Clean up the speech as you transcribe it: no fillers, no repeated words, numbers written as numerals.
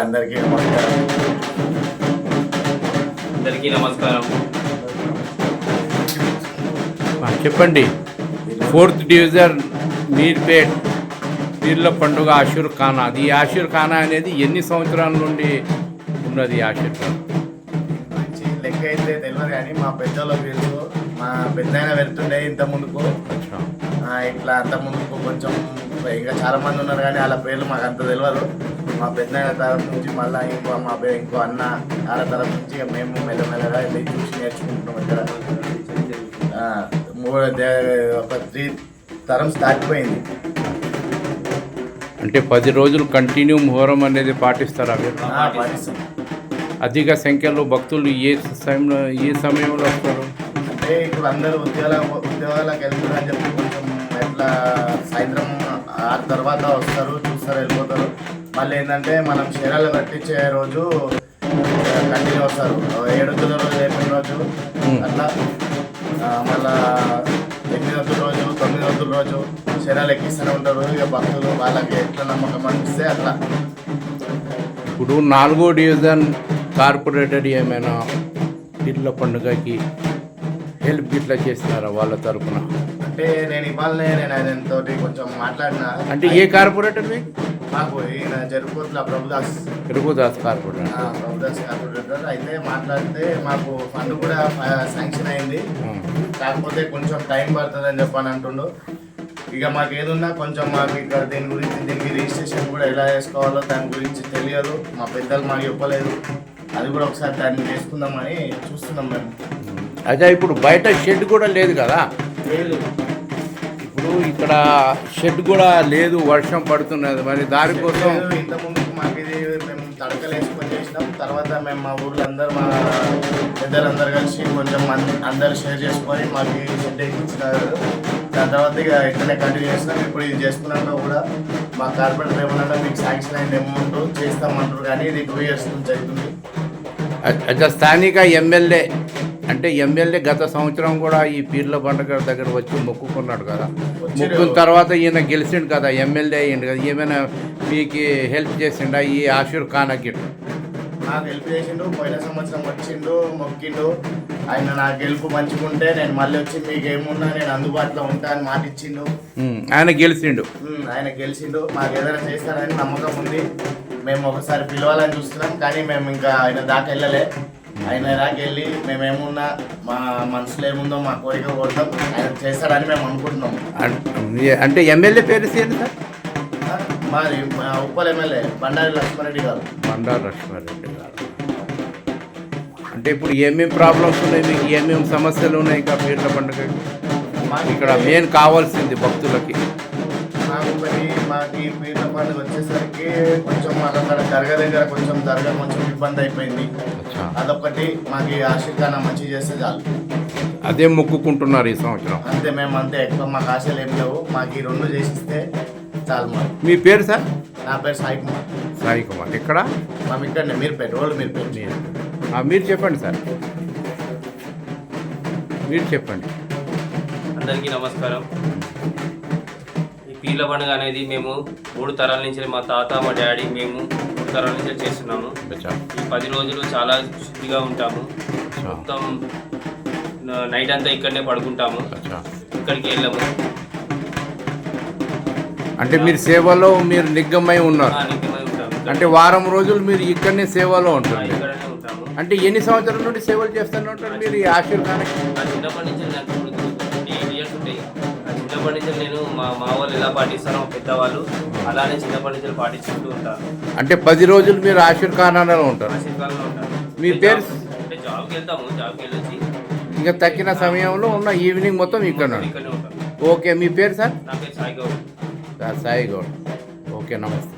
అందరికీ నమస్కారం. చెప్పండి. 4th డివిజన్ మీర్పేట్ పీర్ల పండుగ ఆషూర్ ఖానా. ఈ ఆషూర్ ఖానా అనేది ఎన్ని సంవత్సరాల నుండి ఉన్నది ఈ ఆషూర్ ఖానా? మంచి లెక్క అయితే తెలియదు కానీ మా పెద్దోళ్ళకి తెలుసు. మా పెద్దయినా వెళ్తుండే ఇంత ముందుకు, ఇట్లా అంత ముందుకు కొంచెం ఇంకా చాలా మంది ఉన్నారు కానీ వాళ్ళ పేర్లు మాకు అంత తెలియదు. మా పెద్దయిన తరఫు నుంచి మళ్ళీ ఇంకో అన్న వాళ్ళ తరఫు నుంచి మేము మెల్లమెల్లగా వెళ్ళి చూసి నేర్చుకుంటున్నాం. ఇక్కడ ఒక 3 తరం దాటిపోయింది. అంటే 10 రోజులు కంటిన్యూ మొహరం అనేది పాటిస్తారా మీరు? పాటిస్తాం. అధిక సంఖ్యలో భక్తులు ఏ సమయంలో వస్తారు? అంటే ఇప్పుడు అందరూ ఉద్యోగాలకు వెళ్తారని చెప్పి కొంచెం ఎట్లా సాయంత్రం 6 తర్వాత వస్తారు, చూస్తారు, వెళ్ళిపోతారు. మళ్ళీ ఏంటంటే మనం చీరలు కట్టించే రోజు కంటిన్యూ వస్తారు. 7వ రోజు అయిపోయిన రోజు అట్లా మళ్ళా 8వ రోజు 9వ రోజు చీరలు ఎక్కిస్తూనే ఉంటారు. ఇక భక్తులు వాళ్ళకి ఎట్లా నమ్మకం అనిపిస్తే అట్లా. ఇప్పుడు 4వ డివిజన్ కార్పొరేటర్ ఏమైనా పీర్ల పండుగకి హెల్ప్ ఇట్లా చేస్తున్నారా వాళ్ళ తరఫున? అంటే నేను నేను ఆయనతో కొంచెం మాట్లాడినా. అంటే ఏ కార్పొరేటర్ మాకు ఈయన జరుపుకోట్ల ప్రభుదాస్ కార్పొరేటర్. ప్రభుదాస్ కార్పొరేటర్ అయితే మాట్లాడితే మాకు ఫండ్ కూడా శాంక్షన్ అయింది. కాకపోతే కొంచెం టైం పడుతుంది అని చెప్పని అంటుండు. ఇక మాకు ఏదున్నా కొంచెం మాకు ఇక్కడ దీనికి రిజిస్ట్రేషన్ కూడా ఎలా చేసుకోవాలో దాని గురించి తెలియదు. మా పెద్దలు మాకు చెప్పలేదు. అది కూడా ఒకసారి దాన్ని చేసుకుందామని చూస్తున్నాం మేము. అదే ఇప్పుడు బయట షెడ్ కూడా లేదు కదా? లేదు. ఇప్పుడు ఇక్కడ షెడ్ కూడా లేదు, వర్షం పడుతున్నది. మరి దానికోసం ఇంతకుముందు మాకు ఇది మేము తడకలు వేసుకొని చేసినాం. తర్వాత మేము మా ఊళ్ళో అందరూ మా పెద్దలందరూ కలిసి కొంచెం అందరు షేర్ చేసుకొని మాకు ఈ షెడ్ ఇచ్చినారు. దాని తర్వాత ఇక ఇక్కడనే కంటిన్యూ చేస్తున్నాం. ఇప్పుడు ఇది చేసుకున్నాక కూడా మా కార్పొరేటర్ ఏమన్నా మీకు శాంక్షన్ అయిన అమౌంట్ చేస్తామంటారు కానీ ఇది 2 years నుంచి అవుతుంది. స్థానిక ఎమ్మెల్యే అంటే ఎమ్మెల్యే గత సంవత్సరం కూడా ఈ పీర్ల పండుగ దగ్గర వచ్చి మొక్కుకున్నాడు కదా. మొక్కున్న తర్వాత ఈయన గెలిచిండు కదా, ఎమ్మెల్యే అయ్యిండు కదా. ఏమైనా మీకు హెల్ప్ చేసిండా ఈ ఆషూర్ ఖానాకి? నాకు హెల్ప్ చేసిండు. పోయిన సంవత్సరం వచ్చిండు, మొక్కిండు. ఆయన నా గెలుపు మంచుకుంటే నేను మళ్ళీ వచ్చి మీకు ఏమున్నా నేను అందుబాటులో ఉంటా అని మాట ఇచ్చిండు. ఆయన గెలిచిండు. మాకు ఏదైనా చేస్తారని నమ్మకం ఉంది. మేము ఒకసారి పిలవాలని చూస్తున్నాం కానీ మేము ఇంకా ఆయన దాకా వెళ్ళలే. ఆయన దాకా వెళ్ళి మేమేమున్నా మా మనసులో ఏముందో మా కోరిక కోరుతాం. ఆయన చేస్తాడని మేము అనుకుంటున్నాం. అంటే ఎమ్మెల్యే పేరు సార్? మాది ఉప్పల్ ఎమ్మెల్యే బండారి లక్ష్మారెడ్డి గారు. అంటే ఇప్పుడు ఏమేమి ప్రాబ్లమ్స్ ఉన్నాయి మీకు? ఏమేమి సమస్యలు ఉన్నాయి ఇంకా పీర్ల పండుగకి? మాకు ఇక్కడ మెయిన్ కావాల్సింది భక్తులకి మాకు ఈ పీర్ల పండుగ వచ్చేసరికి కొంచెం అక్కడ దర్గా దగ్గర కొంచెం ఇబ్బంది అయిపోయింది. అదొకటి మాకు ఆషూర్ ఖానా మంచిగా చేస్తే చాలు. అదే మొక్కుకుంటున్నారు ఈ సంవత్సరం. అంతే, మేము అంతే. ఎక్కువ మాకు ఆశలు ఏం లేవు. మాకు ఈ 2 చేసిస్తే చాలు. మాకు. మీ పేరు సార్? నా పేరు సాయి కుమార్. ఎక్కడ? మేము ఇక్కడనే మీర్పేట, ఓల్డ్ మీర్పేట. మీరు చెప్పండి సార్, మీరు చెప్పండి. అందరికీ నమస్కారం. ఈ పీర్ల పండుగ అనేది మేము 3 తరాల నుంచి, మా తాత మా డాడీ మేము 3 తరాల నుంచి చేస్తున్నాము. ఈ 10 రోజులు చాలా శుద్ధిగా ఉంటాము. మొత్తం నైట్ అంతా ఇక్కడనే పడుకుంటాము, ఇక్కడికి వెళ్ళాము. అంటే మీరు సేవలో మీరు నిగ్గమై ఉన్నారు. అంటే వారం రోజులు మీరు ఇక్కడనే సేవలో ఉంటారు. అంటే ఎన్ని సంవత్సరాల నుండి సేవలు చేస్తూనే ఉంటారు మీరు ఈ ఆషూర్ ఖానాకి? చిన్నప్పటి నుంచి నాకు 8 years ఉంటాయి. చిన్నప్పటి నుంచి నేను మా వాళ్ళు ఎలా పాటిస్తారో పెద్దవాళ్ళు అలానే చిన్నప్పటి నుంచి పాటించుకుంటూ ఉంటారు. అంటే 10 రోజులు మీరు ఆషూర్ ఖానాలో ఉంటారు. మీ పేరు? అంటే జాబ్కి వెళ్తాము, జాబ్కి వెళ్ళొచ్చి ఇంకా తక్కిన సమయంలో ఉన్న ఈవినింగ్ మొత్తం ఇక్కడ ఉంటాం. ఓకే, మీ పేరు సార్? నా పేరు సాయి గౌడ్. సాయి గౌడ్. ఓకే, నమస్తే.